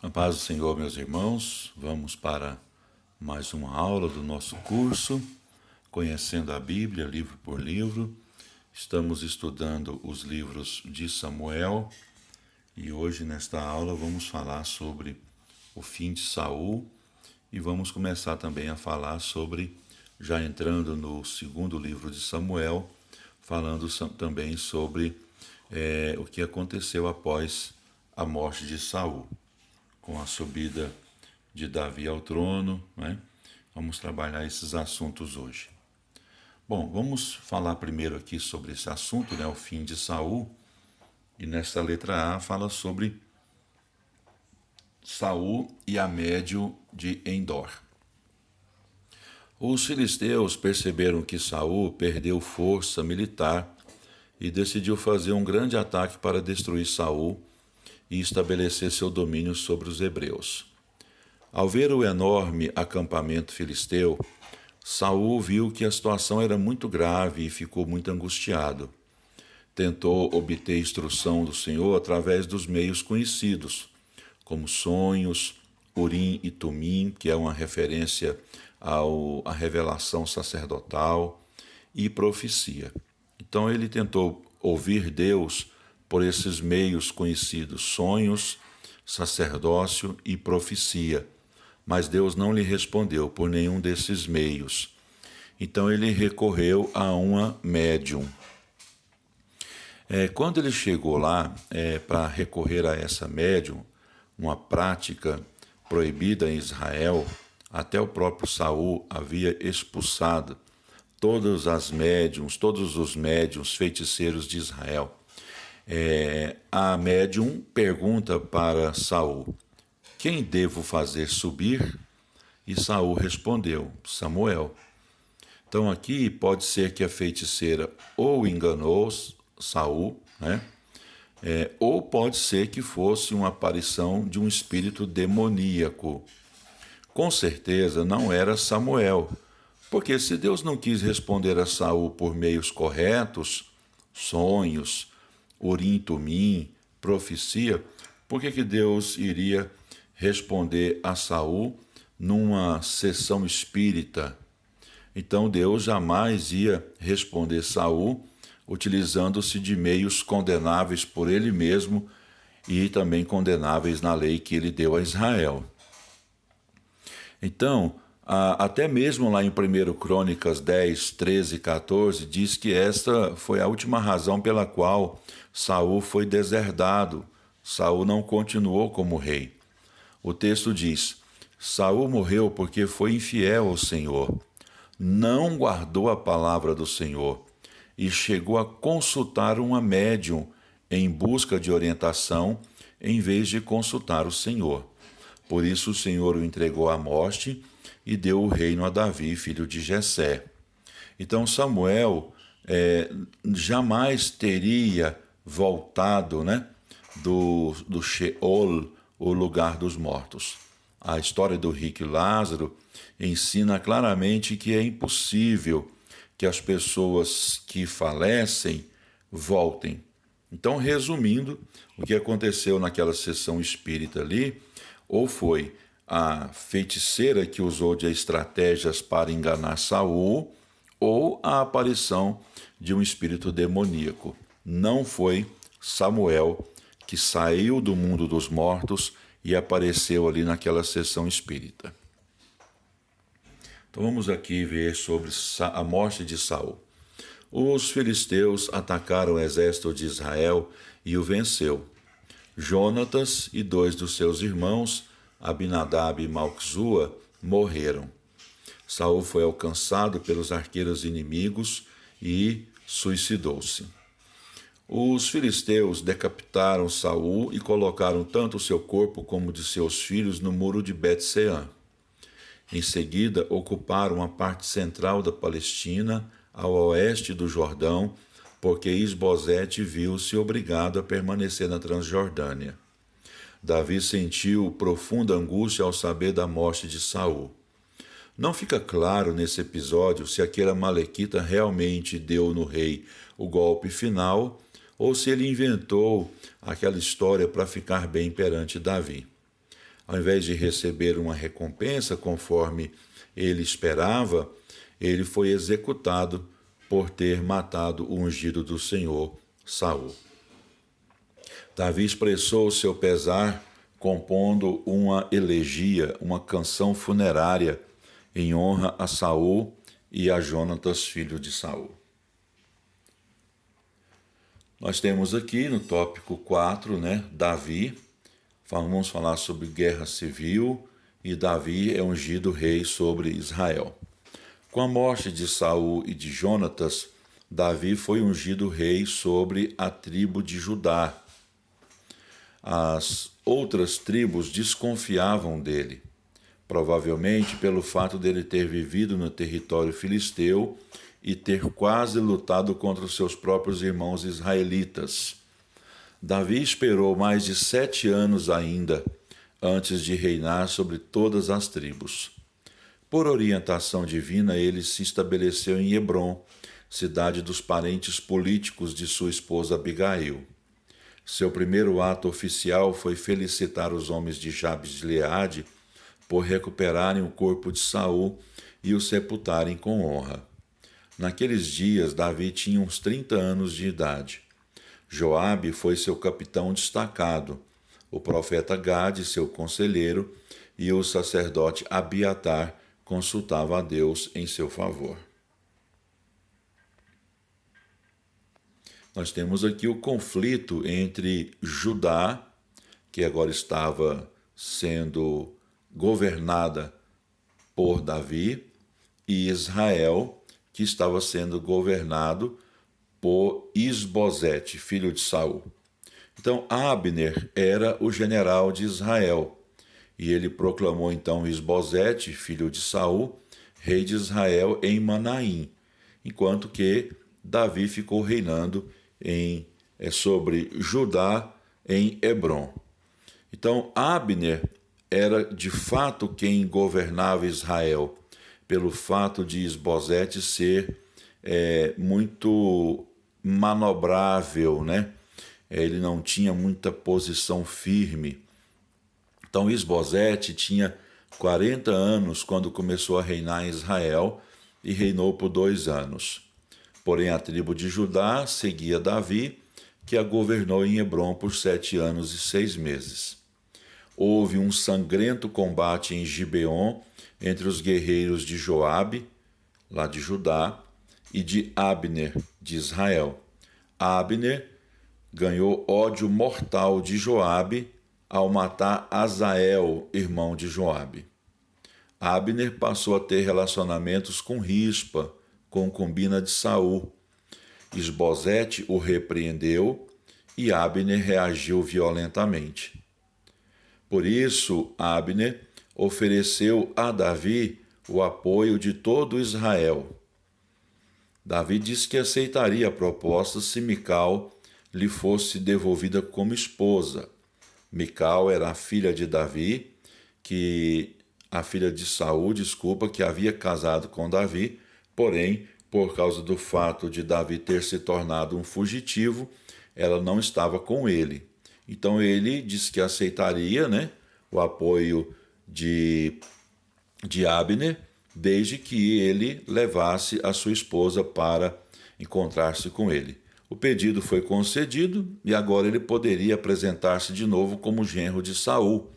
A paz do Senhor, meus irmãos, vamos para mais uma aula do nosso curso, Conhecendo a Bíblia, livro por livro. Estamos estudando os livros de Samuel e hoje, nesta aula, vamos falar sobre o fim de Saul e vamos começar também a falar sobre, já entrando no segundo livro de Samuel, falando também sobre o que aconteceu após a morte de Saul, com a subida de Davi ao trono, né? Vamos trabalhar esses assuntos hoje. Bom, vamos falar primeiro aqui sobre esse assunto, né? O fim de Saul. E nessa letra A fala sobre Saul e a médio de Endor. Os filisteus perceberam que Saul perdeu força militar e decidiu fazer um grande ataque para destruir Saul e estabelecer seu domínio sobre os hebreus. Ao ver o enorme acampamento filisteu, Saul viu que a situação era muito grave e ficou muito angustiado. Tentou obter instrução do Senhor através dos meios conhecidos, como sonhos, Urim e Tumim, que é uma referência à revelação sacerdotal, e profecia. Então ele tentou ouvir Deus por esses meios conhecidos, sonhos, sacerdócio e profecia. Mas Deus não lhe respondeu por nenhum desses meios. Então ele recorreu a uma médium. Quando ele chegou lá para recorrer a essa médium, uma prática proibida em Israel, até o próprio Saul havia expulsado todos os médiuns feiticeiros de Israel. A médium pergunta para Saul: quem devo fazer subir? E Saul respondeu: Samuel. Então aqui pode ser que a feiticeira ou enganou Saul, né? Ou pode ser que fosse uma aparição de um espírito demoníaco. Com certeza não era Samuel, porque se Deus não quis responder a Saul por meios corretos, sonhos, Urim, Tumim, profecia, por que Deus iria responder a Saul numa sessão espírita? Então Deus jamais ia responder Saul utilizando-se de meios condenáveis por ele mesmo e também condenáveis na lei que ele deu a Israel. Então, até mesmo lá em 1 Crônicas 10, 13 e 14, diz que esta foi a última razão pela qual Saul foi deserdado. Saul não continuou como rei. O texto diz: Saul morreu porque foi infiel ao Senhor, não guardou a palavra do Senhor e chegou a consultar uma médium em busca de orientação em vez de consultar o Senhor. Por isso o Senhor o entregou à morte e deu o reino a Davi, filho de Jessé. Então Samuel jamais teria voltado, né, do Sheol, o lugar dos mortos. A história do rico Lázaro ensina claramente que é impossível que as pessoas que falecem voltem. Então, resumindo, o que aconteceu naquela sessão espírita ali, ou foi a feiticeira que usou de estratégias para enganar Saul, ou a aparição de um espírito demoníaco. Não foi Samuel que saiu do mundo dos mortos e apareceu ali naquela sessão espírita. Então vamos aqui ver sobre a morte de Saul. Os filisteus atacaram o exército de Israel e o venceu. Jonatas e 2 dos seus irmãos, Abinadab e Malquizua, morreram. Saul foi alcançado pelos arqueiros inimigos e suicidou-se. Os filisteus decapitaram Saul e colocaram tanto o seu corpo como o de seus filhos no muro de Bet-Sean. Em seguida, ocuparam a parte central da Palestina, ao oeste do Jordão, porque Isbosete viu-se obrigado a permanecer na Transjordânia. Davi sentiu profunda angústia ao saber da morte de Saul. Não fica claro nesse episódio se aquele amalequita realmente deu no rei o golpe final ou se ele inventou aquela história para ficar bem perante Davi. Ao invés de receber uma recompensa conforme ele esperava, ele foi executado por ter matado o ungido do Senhor, Saul. Davi expressou seu pesar compondo uma elegia, uma canção funerária em honra a Saul e a Jonatas, filho de Saul. Nós temos aqui no tópico 4, Davi. Vamos falar sobre guerra civil e Davi é ungido rei sobre Israel. Com a morte de Saul e de Jonatas, Davi foi ungido rei sobre a tribo de Judá. As outras tribos desconfiavam dele, provavelmente pelo fato dele ter vivido no território filisteu e ter quase lutado contra os seus próprios irmãos israelitas. Davi esperou mais de 7 anos ainda antes de reinar sobre todas as tribos. Por orientação divina, ele se estabeleceu em Hebrom, cidade dos parentes políticos de sua esposa Abigail. Seu primeiro ato oficial foi felicitar os homens de Jabes de Gileade por recuperarem o corpo de Saul e o sepultarem com honra. Naqueles dias, Davi tinha uns 30 anos de idade. Joabe foi seu capitão destacado, o profeta Gade, seu conselheiro, e o sacerdote Abiatar consultava a Deus em seu favor. Nós temos aqui o conflito entre Judá, que agora estava sendo governada por Davi, e Israel, que estava sendo governado por Isbosete, filho de Saul. Então, Abner era o general de Israel, e ele proclamou então Isbosete, filho de Saul, rei de Israel em Manaim, enquanto que Davi ficou reinando sobre Judá em Hebrom. Então, Abner era de fato quem governava Israel, pelo fato de Isbosete ser muito manobrável, ele não tinha muita posição firme. Então, Isbosete tinha 40 anos quando começou a reinar em Israel e reinou por 2 anos. Porém, a tribo de Judá seguia Davi, que a governou em Hebrom por 7 anos e 6 meses. Houve um sangrento combate em Gibeon entre os guerreiros de Joabe, lá de Judá, e de Abner, de Israel. Abner ganhou ódio mortal de Joabe ao matar Azael, irmão de Joabe. Abner passou a ter relacionamentos com Rispa, concubina de Saul. Isbosete o repreendeu e Abner reagiu violentamente. Por isso, Abner ofereceu a Davi o apoio de todo Israel. Davi disse que aceitaria a proposta se Mical lhe fosse devolvida como esposa. Mical era a filha de Davi, a filha de Saul, que havia casado com Davi, porém, por causa do fato de Davi ter se tornado um fugitivo, ela não estava com ele. Então ele disse que aceitaria, o apoio de Abner, desde que ele levasse a sua esposa para encontrar-se com ele. O pedido foi concedido e agora ele poderia apresentar-se de novo como genro de Saul.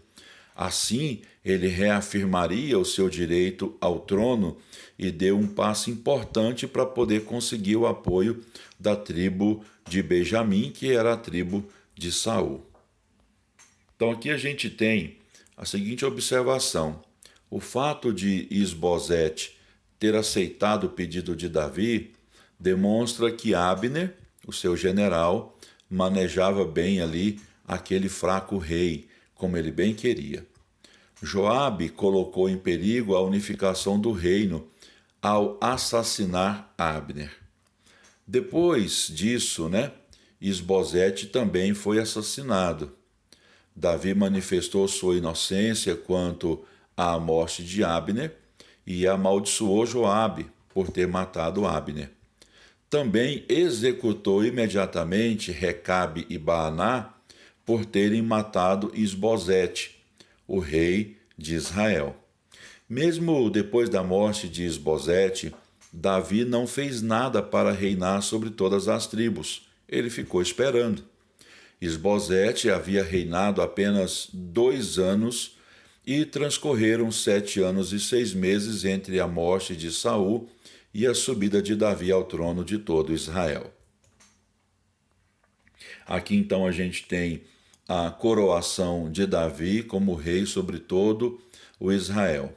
Assim, ele reafirmaria o seu direito ao trono e deu um passo importante para poder conseguir o apoio da tribo de Benjamim, que era a tribo de Saul. Então aqui a gente tem a seguinte observação: o fato de Isbosete ter aceitado o pedido de Davi demonstra que Abner, o seu general, manejava bem ali aquele fraco rei, como ele bem queria. Joabe colocou em perigo a unificação do reino ao assassinar Abner. Depois disso, Isbosete também foi assassinado. Davi manifestou sua inocência quanto à morte de Abner e amaldiçoou Joabe por ter matado Abner. Também executou imediatamente Recabe e Baaná por terem matado Isbosete, o rei de Israel. Mesmo depois da morte de Isbosete, Davi não fez nada para reinar sobre todas as tribos. Ele ficou esperando. Isbosete havia reinado apenas 2 anos e transcorreram 7 anos e 6 meses entre a morte de Saul e a subida de Davi ao trono de todo Israel. Aqui então a gente tem a coroação de Davi como rei sobre todo o Israel.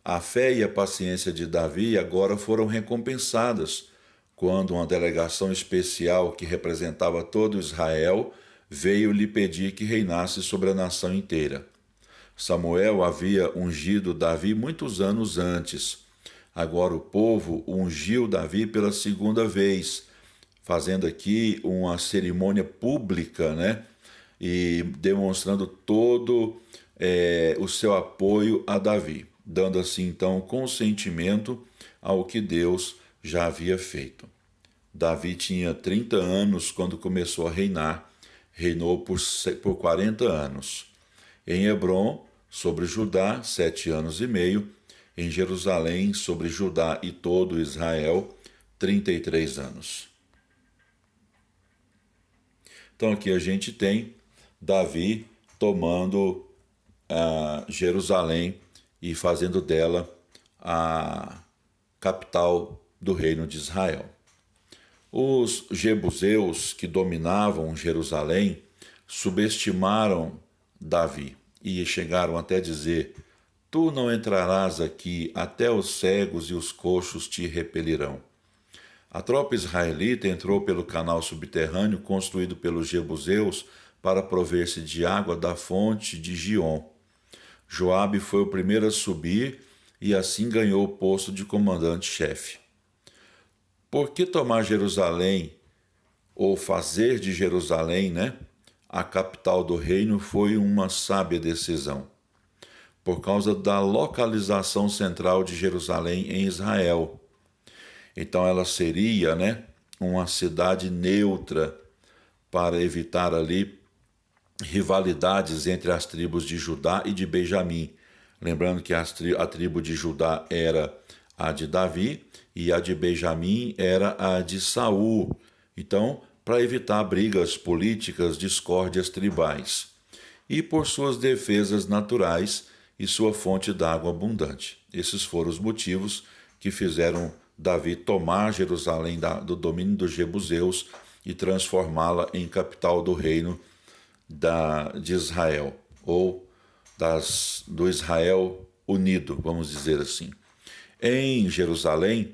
A fé e a paciência de Davi agora foram recompensadas quando uma delegação especial que representava todo Israel veio lhe pedir que reinasse sobre a nação inteira. Samuel havia ungido Davi muitos anos antes. Agora o povo ungiu Davi pela segunda vez, fazendo aqui uma cerimônia pública, né? E demonstrando todo o seu apoio a Davi, dando assim então consentimento ao que Deus já havia feito. Davi tinha 30 anos quando começou a reinar, reinou por 40 anos. Em Hebrom, sobre Judá, 7 anos e meio. Em Jerusalém, sobre Judá e todo Israel, 33 anos. Então aqui a gente tem Davi tomando Jerusalém e fazendo dela a capital do reino de Israel. Os jebuseus que dominavam Jerusalém subestimaram Davi e chegaram até dizer: tu não entrarás aqui, até os cegos e os coxos te repelirão. A tropa israelita entrou pelo canal subterrâneo construído pelos jebuseus para prover-se de água da fonte de Gion. Joabe foi o primeiro a subir e assim ganhou o posto de comandante-chefe. Por que tomar Jerusalém, ou fazer de Jerusalém, a capital do reino, foi uma sábia decisão? Por causa da localização central de Jerusalém em Israel. Então ela seria, uma cidade neutra para evitar ali rivalidades entre as tribos de Judá e de Benjamim. Lembrando que a tribo de Judá era a de Davi e a de Benjamim era a de Saul. Então, para evitar brigas políticas, discórdias tribais. E por suas defesas naturais e sua fonte d'água abundante. Esses foram os motivos que fizeram Davi tomar Jerusalém do domínio dos jebuseus e transformá-la em capital do reino de Israel, ou do Israel unido, vamos dizer assim. Em Jerusalém,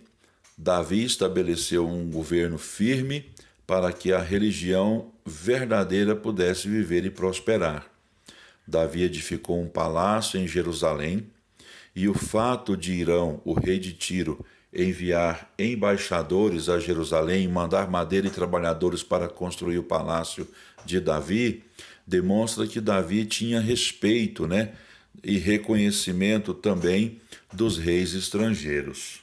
Davi estabeleceu um governo firme para que a religião verdadeira pudesse viver e prosperar. Davi edificou um palácio em Jerusalém, e o fato de Irão, o rei de Tiro, enviar embaixadores a Jerusalém e mandar madeira e trabalhadores para construir o palácio de Davi, demonstra que Davi tinha respeito, e reconhecimento também dos reis estrangeiros.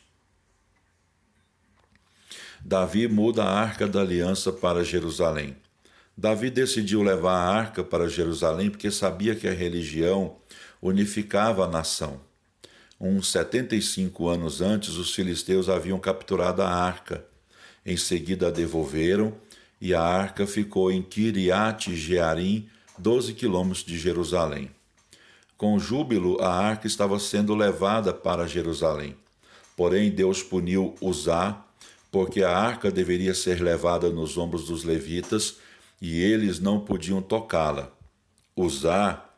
Davi muda a Arca da Aliança para Jerusalém. Davi decidiu levar a arca para Jerusalém porque sabia que a religião unificava a nação. Uns 75 anos antes, os filisteus haviam capturado a arca. Em seguida a devolveram e a arca ficou em Kiriat Jearim, 12 quilômetros de Jerusalém. Com júbilo, a arca estava sendo levada para Jerusalém. Porém, Deus puniu Uzá, porque a arca deveria ser levada nos ombros dos levitas e eles não podiam tocá-la. Uzá,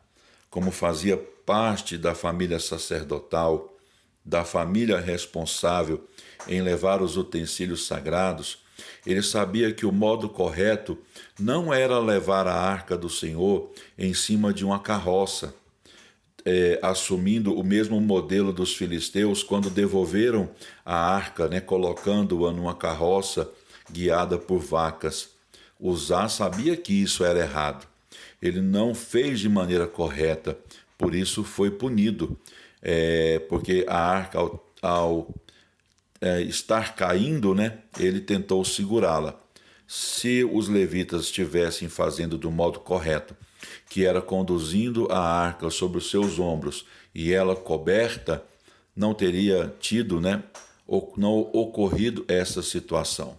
como fazia parte da família sacerdotal, da família responsável em levar os utensílios sagrados, ele sabia que o modo correto não era levar a arca do Senhor em cima de uma carroça, assumindo o mesmo modelo dos filisteus quando devolveram a arca, colocando-a numa carroça guiada por vacas. Uzá sabia que isso era errado. Ele não fez de maneira correta, por isso foi punido, porque a arca, ao estar caindo, ele tentou segurá-la. Se os levitas estivessem fazendo do modo correto, que era conduzindo a arca sobre os seus ombros e ela coberta, não teria tido, não ocorrido essa situação.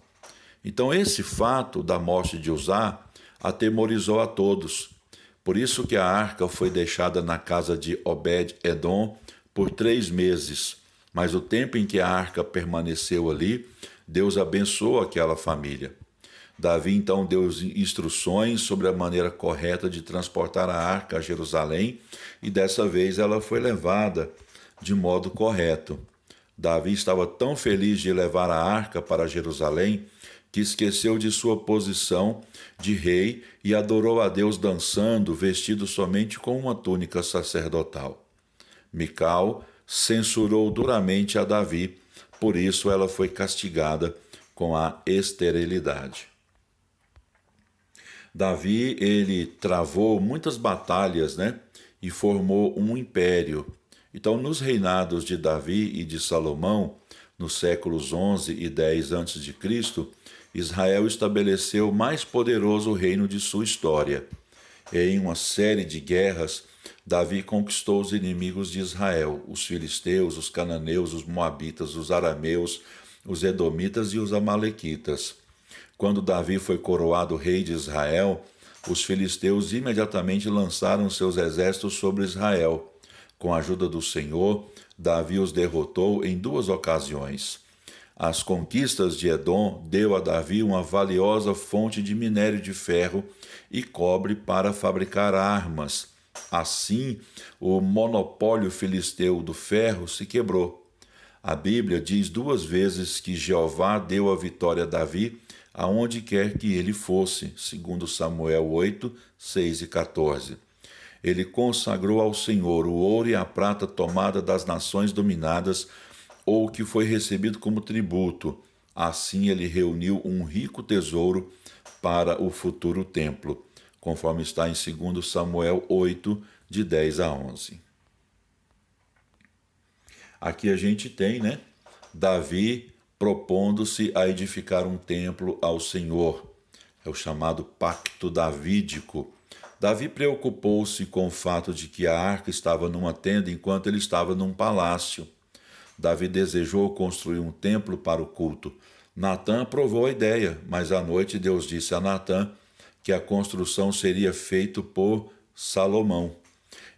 Então esse fato da morte de Uzá atemorizou a todos. Por isso que a arca foi deixada na casa de Obed-Edom por 3 meses. Mas o tempo em que a arca permaneceu ali, Deus abençoou aquela família. Davi então deu instruções sobre a maneira correta de transportar a arca a Jerusalém e dessa vez ela foi levada de modo correto. Davi estava tão feliz de levar a arca para Jerusalém que esqueceu de sua posição de rei e adorou a Deus dançando, vestido somente com uma túnica sacerdotal. Mical censurou duramente a Davi, por isso ela foi castigada com a esterilidade. Davi, ele travou muitas batalhas, e formou um império. Então, nos reinados de Davi e de Salomão, nos séculos 11 e 10 a.C., Israel estabeleceu o mais poderoso reino de sua história. Em uma série de guerras, Davi conquistou os inimigos de Israel, os filisteus, os cananeus, os moabitas, os arameus, os edomitas e os amalequitas. Quando Davi foi coroado rei de Israel, os filisteus imediatamente lançaram seus exércitos sobre Israel. Com a ajuda do Senhor, Davi os derrotou em 2 ocasiões. As conquistas de Edom deu a Davi uma valiosa fonte de minério de ferro e cobre para fabricar armas. Assim, o monopólio filisteu do ferro se quebrou. A Bíblia diz 2 vezes que Jeová deu a vitória a Davi aonde quer que ele fosse, segundo Samuel 8, 6 e 14. Ele consagrou ao Senhor o ouro e a prata tomada das nações dominadas ou que foi recebido como tributo. Assim ele reuniu um rico tesouro para o futuro templo, conforme está em 2 Samuel 8, de 10 a 11. Aqui a gente tem, Davi propondo-se a edificar um templo ao Senhor. É o chamado Pacto Davídico. Davi preocupou-se com o fato de que a arca estava numa tenda enquanto ele estava num palácio. Davi desejou construir um templo para o culto. Natã aprovou a ideia, mas à noite Deus disse a Natã que a construção seria feita por Salomão.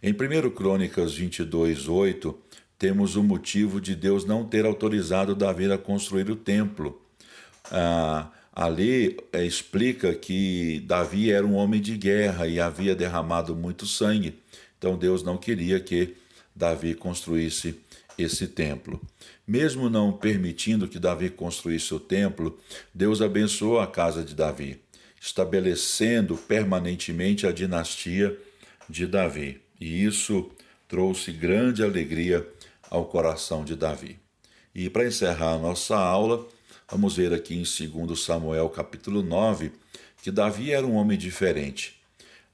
Em 1 Crônicas 22, 8, temos o motivo de Deus não ter autorizado Davi a construir o templo. Ali explica que Davi era um homem de guerra e havia derramado muito sangue. Então Deus não queria que Davi construísse esse templo. Mesmo não permitindo que Davi construísse o templo, Deus abençoou a casa de Davi, estabelecendo permanentemente a dinastia de Davi. E isso trouxe grande alegria ao coração de Davi. E para encerrar a nossa aula, vamos ver aqui em 2 Samuel capítulo 9, que Davi era um homem diferente.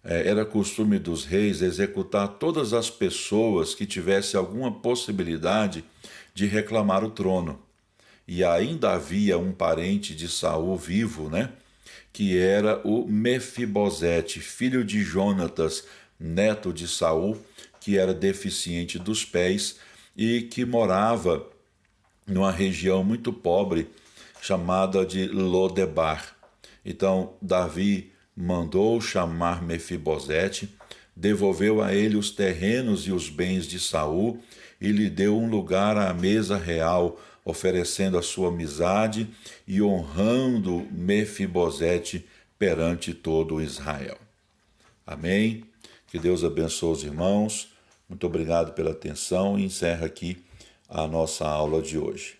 Era costume dos reis executar todas as pessoas que tivessem alguma possibilidade de reclamar o trono. E ainda havia um parente de Saul vivo, que era o Mefibosete, filho de Jonatas, neto de Saul, que era deficiente dos pés e que morava numa região muito pobre chamada de Lodebar. Então Davi mandou chamar Mefibosete, devolveu a ele os terrenos e os bens de Saul e lhe deu um lugar à mesa real, oferecendo a sua amizade e honrando Mefibosete perante todo Israel. Amém? Que Deus abençoe os irmãos. Muito obrigado pela atenção e encerra aqui a nossa aula de hoje.